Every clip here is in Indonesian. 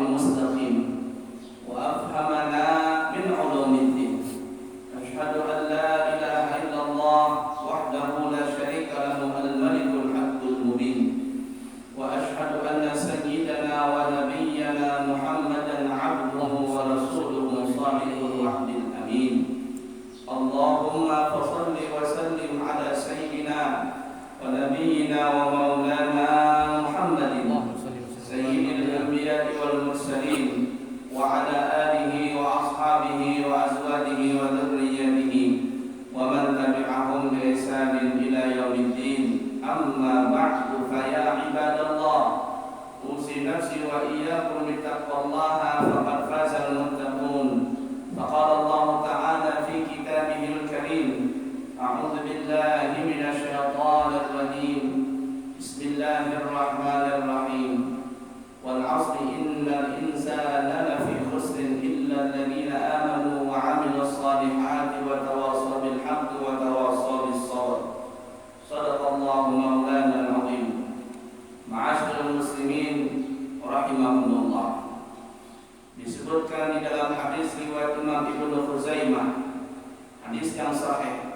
المستقيم وأفهمنا من علوم الدين. أشهد أن لا إله إلا الله وحده لا شريك له الملك الحق المبين، وأشهد أن سيدنا ونبينا محمدا عبده ورسوله صادق الوعد الأمين. اللهم فصل وسلم على سيدنا ونبينا ومولانا محمد سيد الأنبياء والمرسلين وعلى آله وأصحابه وأزواجه وذريته ومن تبعهم بإحسان إلى يوم الدين. أما بعد فيا عباد الله، أوصي نفسي وإياكم بتقوى الله فقد فاز المتقون. فقال الله تعالى في كتابه الكريم: أعوذ بالله من الشيطان الرجيم، بسم الله الرحمن الرحيم، والعصر إن الإنسان لفي خسر إلا الذين آمنوا وعملوا الصالحات وتواصوا بالحق وتواصوا بالصبر. صدق الله مولانا العظيم. Ma'asyiral muslimin rahimakumullah. Disebutkan di dalam hadis riwayat Imam Ibnu Khuzaimah, hadis yang sahih,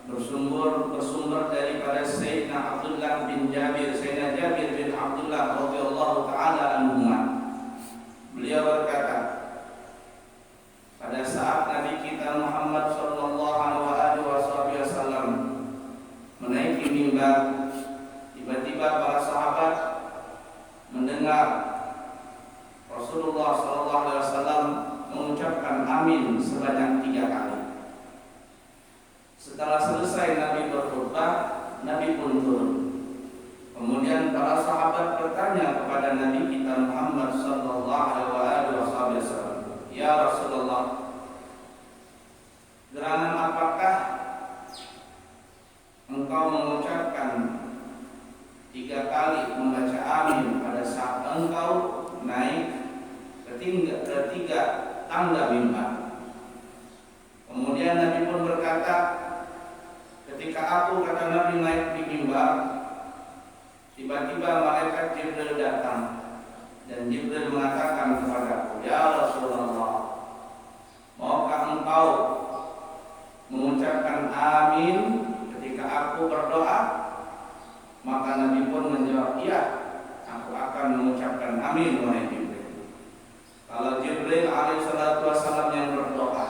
bersumber daripada Sayyidina Abdullah bin Jabir, Sayyidina Jabir bin Abdullah radhiyallahu taala anhuma. Beliau berkata, pada saat Nabi kita Muhammad sallallahu alaihi wasallam menaiki mimbar, tiba-tiba para sahabat mendengar Rasulullah sallallahu alaihi wasallam mengucapkan amin sebanyak 3 kali. Setelah selesai Nabi berkhutbah, Nabi pun turun. Kemudian para sahabat bertanya kepada Nabi kita Muhammad sallallahu alaihi wasallam, "Ya Rasulullah, gerangan apakah engkau mengucapkan 3 kali membaca amin pada saat engkau naik ketiga tangga mimbar?" Kemudian Nabi pun berkata, ketika aku, kata Nabi, naik di mimbar, tiba-tiba malaikat Jibril datang dan Jibril mengatakan kepadaku, "Ya Rasulullah, maukah engkau mengucapkan amin ketika aku berdoa?" Maka Nabi pun menjawab, "Iya, aku akan mengucapkan amin wahai Jibril." Kalau Jibril alaihissalatu wassalam yang berdoa,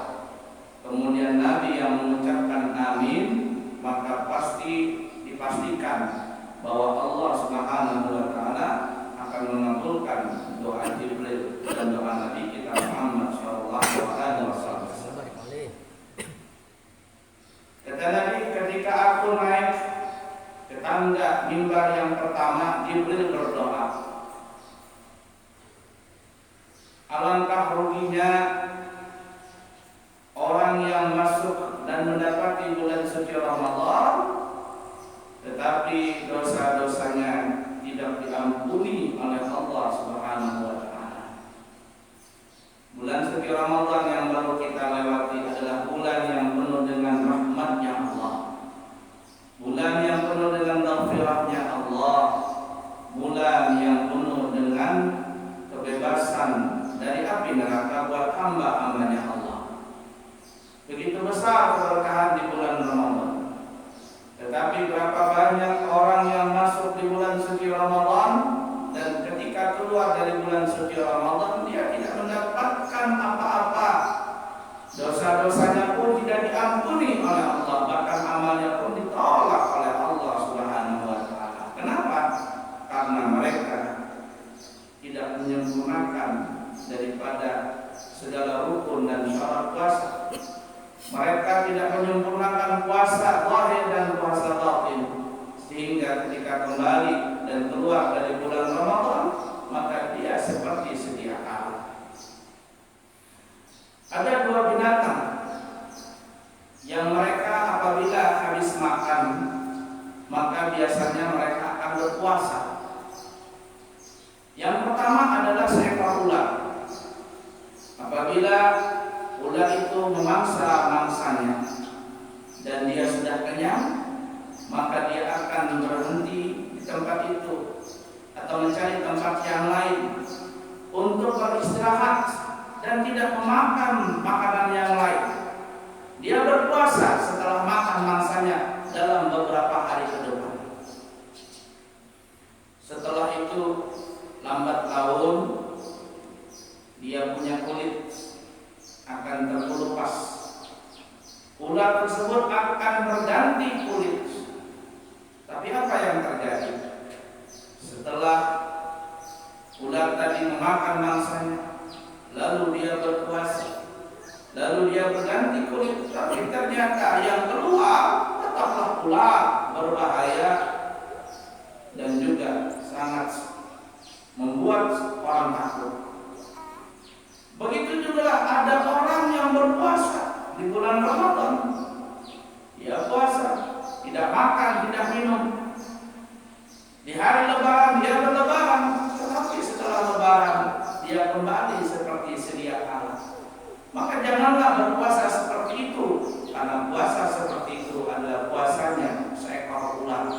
kemudian Nabi yang mengucapkan amin, maka pasti dipastikan bahwa Allah Subhanahu wa taala akan mengabulkan doa Jibril dan doa Nabi kita Muhammad sallallahu alaihi wasallam. Kata Nabi, ketika aku naik ke tangga mimbar yang pertama, Jibril berdoa, "Alangkah ruginya orang yang masuk dan mendapati bulan suci Ramadan, tetapi dosa-dosanya tidak diampuni oleh Allah Subhanahu wa taala." Bulan suci Ramadan yang baru kita lewati adalah bulan yang penuh dengan rahmatnya Allah, bulan yang penuh dengan maghfirahnya Allah, bulan yang penuh dengan kebebasan dari api neraka buat hamba-hambanya Allah. Begitu besar keberkahan di bulan Ramadan. Tetapi berapa banyak orang yang masuk di bulan suci Ramadan dan ketika keluar dari bulan suci Ramadan dia tidak mendapatkan apa-apa. Dosa-dosanya pun tidak diampuni oleh Allah, bahkan amalnya pun ditolak oleh Allah Subhanahu wa taala. Kenapa? Karena mereka tidak menyempurnakan daripada segala rukun dan syarat puasa. Mereka tidak menyempurnakan puasa zahir dan puasa batin, sehingga ketika kembali dan keluar dari bulan Ramadan, maka dia seperti sedia kala. Ada 2 binatang yang mereka apabila habis makan, maka biasanya mereka akan berpuasa. Yang pertama adalah seekor ular. Apabila ular itu memangsa mangsanya dan dia sudah kenyang, maka dia akan berhenti di tempat itu atau mencari tempat yang lain untuk beristirahat dan tidak memakan makanan yang lain. Dia berpuasa setelah makan mangsanya dalam beberapa hari ke depan. Setelah itu lambat laun dia punya kulit akan terkelupas. Ular tersebut akan berganti kulit. Tapi apa yang terjadi? Setelah ular tadi memakan mangsanya, lalu dia berpuasa, lalu dia berganti kulit, tapi ternyata yang keluar tetaplah ular berbahaya dan juga sangat membuat orang takut. Begitu juga ada orang yang berpuasa di bulan Ramadan. Dia puasa, tidak makan, tidak minum. Di hari Lebaran dia berlebaran, tetapi setelah Lebaran dia kembali seperti sedia kala. Maka janganlah berpuasa seperti itu, karena puasa seperti itu adalah puasanya seekor ular.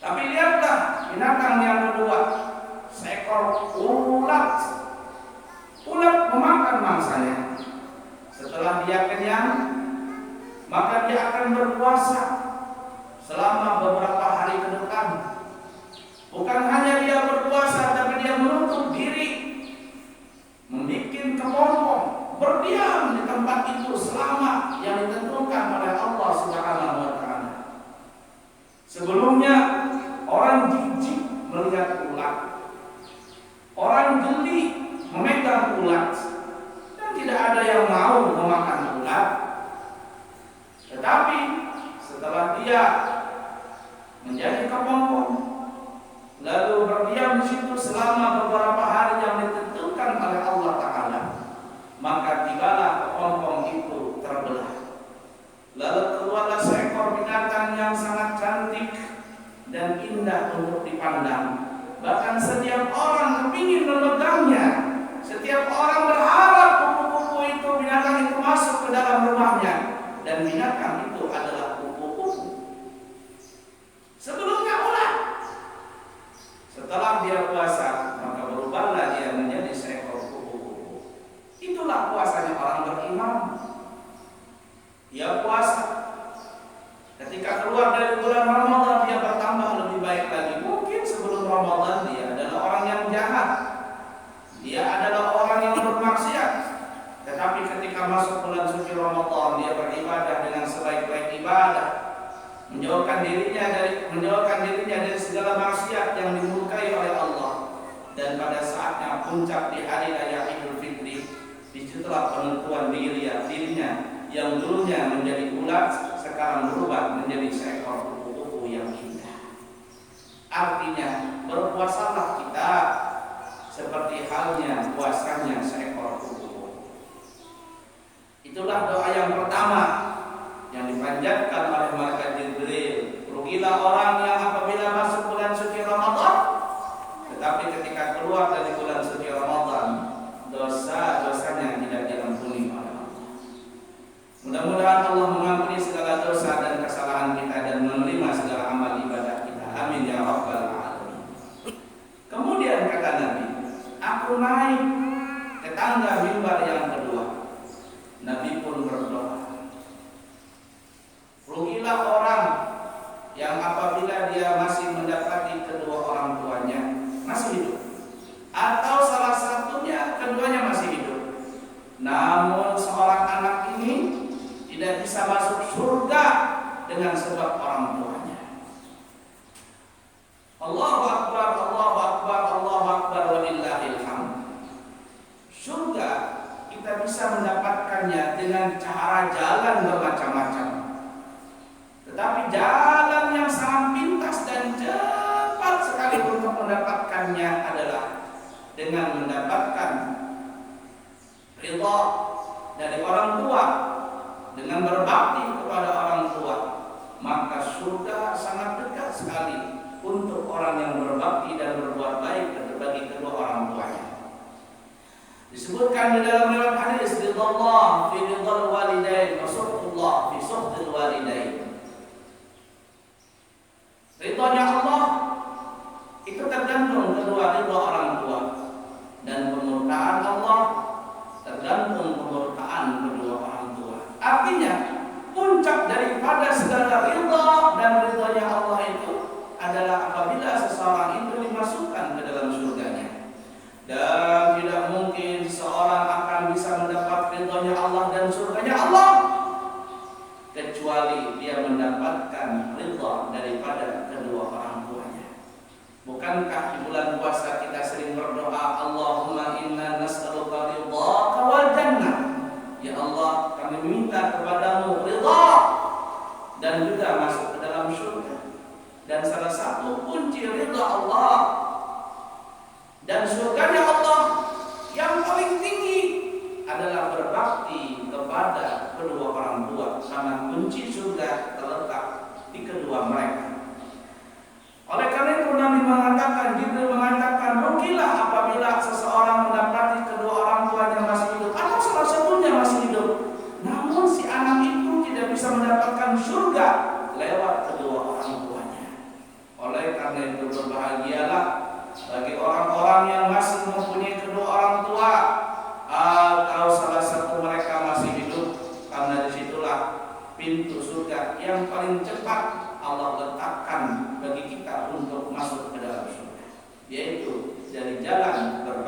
Tapi lihatlah binatang yang kedua, seekor ulat. Ulat memakan mangsanya. Setelah dia kenyang, maka dia akan berpuasa selama beberapa hari ke depan. Bukan hanya dia berpuasa, tapi dia menutup diri, membuat kepompong, berdiam di tempat itu selama yang ditentukan oleh Allah Subhanahu wa Ta'ala. Sebelumnya orang jijik melihat ulat, orang geli memegang ulat, dan tidak ada yang mau memakan ulat. Tetapi setelah dia menjadi kepompong, lalu berdiam di situ selama beberapa hari yang ditentukan oleh Allah Ta'ala, maka tibalah kepompong itu terbelah. Lalu keluarlah seekor binatang yang sangat cantik dan indah untuk dipandang. Bahkan setiap orang kepingin memegangnya. Setiap orang berharap kupu-kupu itu, binatang itu masuk ke dalam rumahnya. Dan binatang itu adalah kupu-kupu. Sebelumnya ulat. Setelah dia puasa, maka berubahlah dia menjadi seekor kupu-kupu. Itulah puasanya orang beriman. Dia puasa. Ketika keluar dari bulan Ramadan, dia bertambah lebih baik lagi. Mungkin sebelum Ramadan dia adalah orang yang jahat, dia adalah orang yang bermaksiat. Tetapi ketika masuk bulan suci Ramadan, dia beribadah dengan sebaik-baik ibadah, menjauhkan dirinya dari segala maksiat yang dimurkai oleh Allah. Dan pada saatnya puncak di hari raya Idul Fitri, disitulah penentuan dirinya yang dulunya menjadi ulat, sekarang berubah menjadi seekor kupu-kupu yang indah. Artinya berpuasalah kita seperti halnya puasanya seekor kupu-kupu. Itulah doa yang pertama yang dipanjatkan oleh malaikat Jibril. Rugilah orang yang apabila masuk bulan suci Ramadan, tetapi ketika keluar dari bulan suci Ramadan, dosa-dosanya tidak diampuni oleh Allah. Mudah-mudahan Allah mengampuni segala dosa dan kesalahan kita dan menerima segala amal ibadah kita. Amin ya rabbal alamin. Kemudian kata Nabi, aku naik ke tangga mimbar yang kedua. Nabi pun berdoa. Rugilah orang yang apabila dia masih mendapati kedua orang tuanya masih hidup, atau salah satunya keduanya masih hidup, namun seorang anak ini tidak bisa masuk surga dengan sebab orang tuanya. Allahu Akbar, Allahu Akbar, Allahu Akbar, walillahil hamd. Surga kita bisa mendapatkannya dengan cara jalan bermacam-macam. Tetapi jalan yang sangat pintas dan cepat sekali untuk mendapatkannya adalah dengan mendapatkan ridha dari orang tua, dengan berbakti kepada orang tua. Maka surga sangat dekat sekali untuk orang yang berbakti dan berbuat baik bagi kedua orang tuanya. Disebutkan di dalam riwayat hadis, ridallah fi ridal walidain wa suhtullah fi suhtil walidain. Ridhonya Allah itu tergantung kedua ridha orang tua.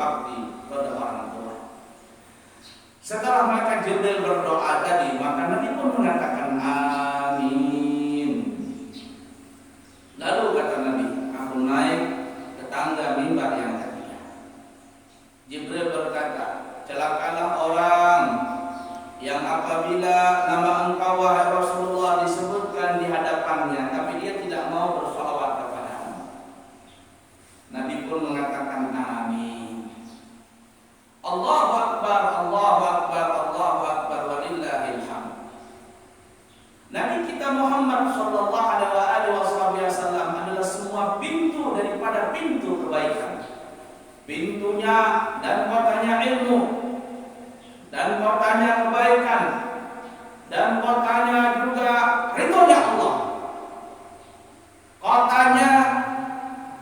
berbakti pada orang tua. Setelah maka Jibril berdoa tadi, maka Nabi pun mengatakan amin. Lalu kata Nabi, aku naik ke tangga mimbar yang ketiga. Jibril berkata, celakalah orang yang apabila nama engkau wahai Rasulullah disebutkan di hadapannya, tapi dia tidak mau bersolawat kepadamu. Nabi pun mengatakan amin. Allahu Akbar, Allahu Akbar, Allahu Akbar, walillahil hamd. Nabi kita Muhammad sallallahu alaihi wasallam adalah semua pintu daripada pintu kebaikan. Pintunya dan kotanya ilmu, dan kotanya kebaikan, dan kotanya juga ridhonya Allah. Kotanya,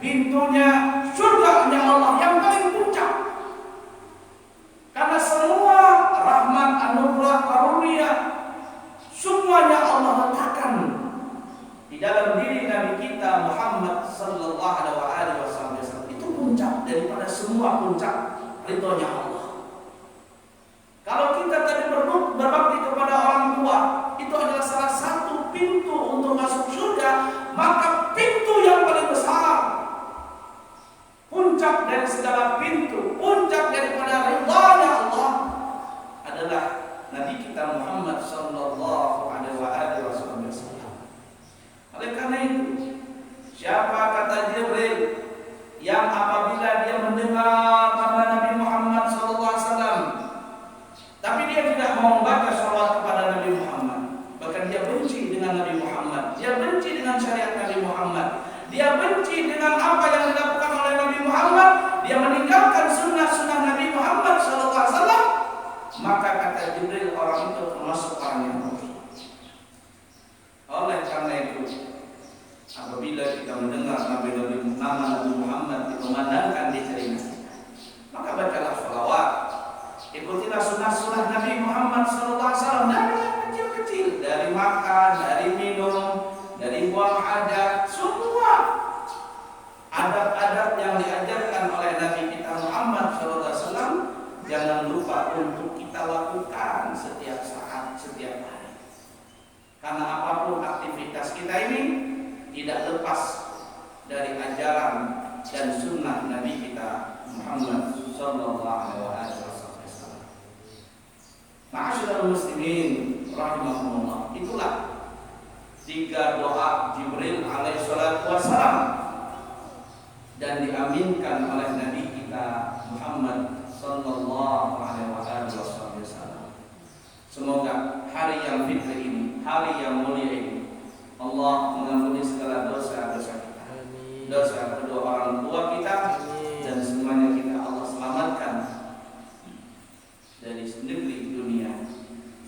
pintunya surganya Allah yang paling puncak. Karena semua rahmat, anugerah, karunia semuanya Allah letakkan di dalam diri Nabi kita Muhammad sallallahu alaihi wasallam. Itu puncak daripada semua puncak ridhonya Allah. Kalau kita tadi berbakti kepada orang tua, itu adalah salah satu pintu untuk masuk surga, maka pintu yang paling besar, puncak dari segala pintu, puncak daripada ridhonya Allah adalah Nabi kita Muhammad sallallahu alaihi wasallam. Oleh karena itu, siapa kata Jibril yang apabila dia mendengar nama Nabi Muhammad sallallahu alaihi wasallam, tapi dia tidak mau membaca salawat kepada Nabi Muhammad, bahkan dia benci dengan Nabi Muhammad, dia benci dengan syariat Nabi Muhammad, dia benci dengan apa yang dilakukan oleh Nabi Muhammad, dia meninggalkan sunnah-sunnah Nabi Muhammad SAW, maka kata Jibril orang itu termasuk orang yang rugi. Oleh karena itu, apabila kita mendengar nama Nabi Muhammad dikumandangkan di telinga, maka bacalah salawat. Ikutilah sunnah-sunnah Nabi Muhammad SAW dari yang kecil-kecil, dari makan, dari minum, dari buang hajat, semua adab-adab yang diajarkan oleh Nabi kita Muhammad SAW jangan lupa untuk kita lakukan setiap saat, setiap hari. Karena apapun aktivitas kita ini tidak lepas dari ajaran dan sunnah Nabi kita Muhammad SAW. Ma'asyiral muslimin rahimahumullah. Itulah 3 doa Jibril alaihi salatu wassalam dan diaminkan oleh Nabi kita Muhammad sallallahu alaihi wasallam. Semoga hari yang fitri ini, hari yang mulia ini, Allah mengampuni segala dosa-dosa kita, dosa kedua orang tua kita, dan semuanya kita Allah selamatkan dari negeri dunia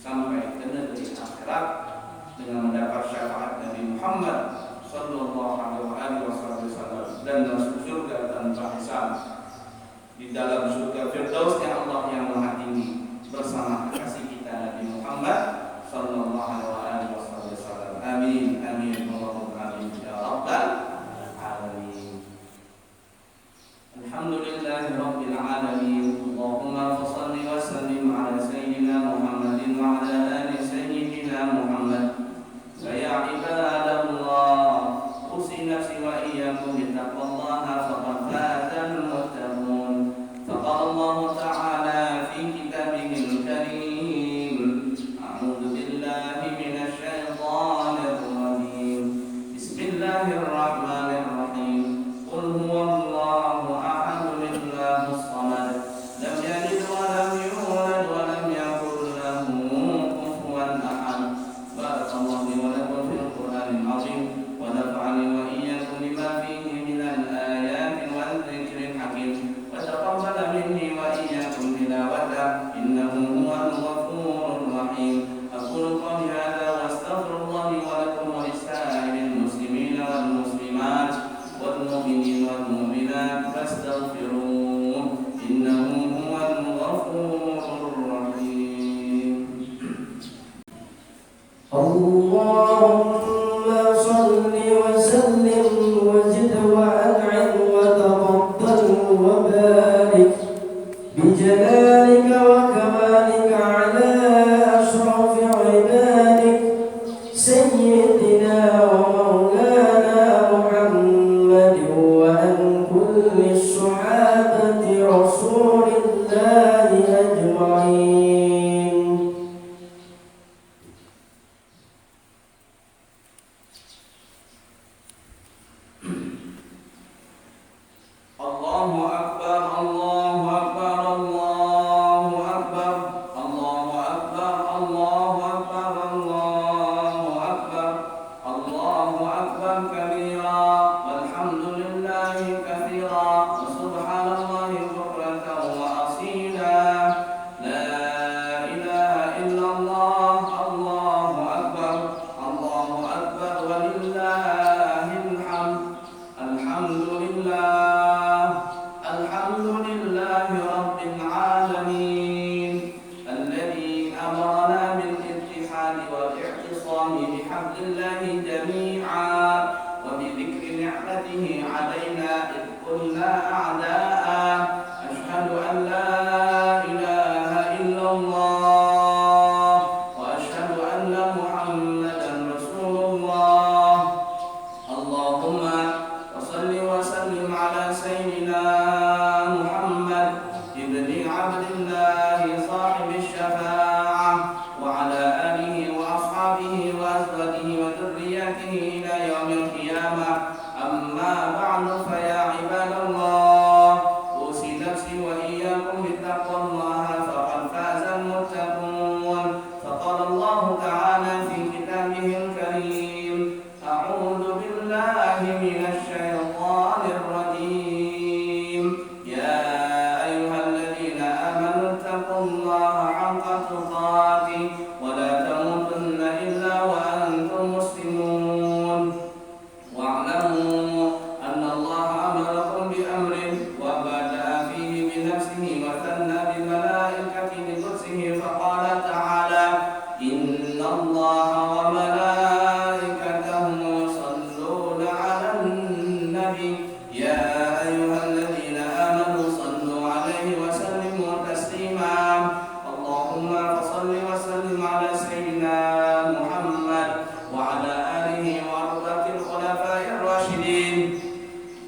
sampai ke negeri akhirat dengan mendapat syafaat Nabi Muhammad sallallahu alaihi wasallam dan masuk surga tanpa hisab di dalam surga Firdausnya Allah yang Maha Tinggi bersama kasih kita Nabi Muhammad sallallahu alaihi wasallam. Amin amin Allahumma amin ya rabbal alamin. Alhamdulillahirabbil alamin. Allahumma shalli wa sallim ala sayyidina Muhammadin wa ala ali sayyidina Muhammad. Ya ibadallah, usi nafsi wa iyyakum bittaqwallaha faqad fazal muttaqun. Faqala Allah ta'ala fi kitabihil karim, a'udzu billahi minasy syaithanir rajim. Bismillahirrahmanirrahim. Qul huwallahu ahad, Allahus samad, lam yalid wa lam yulad wa lam yakul lahu kufuwan ahad. Barakallahu li wa lakum fil Qur'anil azim wa nafa'ani wa iyyakum bima fihi minal ayati wal dzikril hakim wa taqabbal minni wa iyyakum جلالك وكمالك على أشرف عبادك سيدنا ومولانا محمد وعن كل الصحابة رسول الله أجمعين. Allahu Akbar, Allahu Akbar, Allahu Akbar, Allahu Akbar, Allahu Akbar, Allahu Akbar, Allahu Akbar kabira, walhamdulillahi katsira, wa subhanallahi bukratan wa asila, la ilaha illallah, Allahu Akbar, walillahil hamd, alhamdulillah. الحمد لله رب العالمين الذي أمرنا بالاتحاد والاعتصام بحبل الله جميعا وبذكر نعمته علينا إذ كنا أعداء. أشهد أن لا إله إلا الله وأشهد أن محمدا رسول الله. اللهم وصل وسلم على سيدنا محمد ابن عبد الله صاحب الشفاعة وعلى آله وأصحابه وأزواجه وذريته إلى يوم القيامة. أما بعد فيا عباد الله أوصي نفسي وإياكم بتقوى الله فقد فاز المتقون. فقال الله تعالى في كتابه الكريم: أعوذ بالله من الشيطان الرجيم. يا أيها الذين آمنوا اتقوا الله حق تقاته ولا تموتن إلا وأنتم مسلمون. واعلموا أن الله أمركم بأمر وبدأ فيه بنفسه وثنى بالملائكة بقدسه فقال تعالى: إن الله وملائكته يصلون على النبي يا أيها الذين آمنوا صلوا عليه وسلموا تسليما. اللهم فصل وسلم على سيدنا محمد وعلى آله وأربعة الخلفاء الراشدين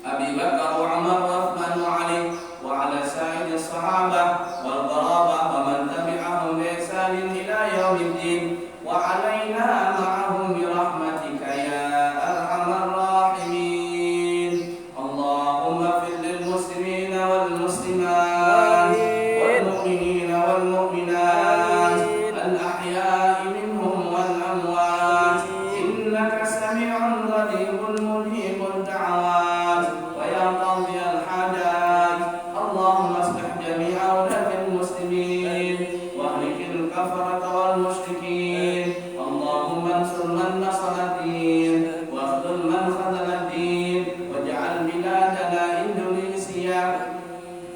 أبي بكر وعمر وعثمان وعلي وعلى سائر الصحابة والقرابة ومن تبعهم بإحسان إلى يوم الدين وعلينا معهم برحمتك يا أرحم الراحمين. اللهم اغفر للمسلمين والمسلمات والمؤمنين والمؤمنات الأحياء منهم والأموات إنك سميع قريب مجيب الدعوات ويا قاضي الحاجات. اللهم اصلح جميع ولاة المسلمين واهلك الكفرة والمشركين. اللهم انصر من نصر الدين واخذل من خذل الدين واجعل بلادنا إندونيسيا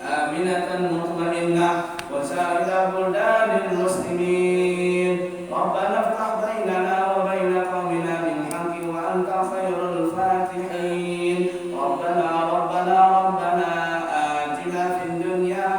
آمنة مطمئنة وسائر بلدان المسلمين. ربنا افتح بيننا وبين قومنا بالحق وأنت خير الفاتحين. ربنا آتنا في الدنيا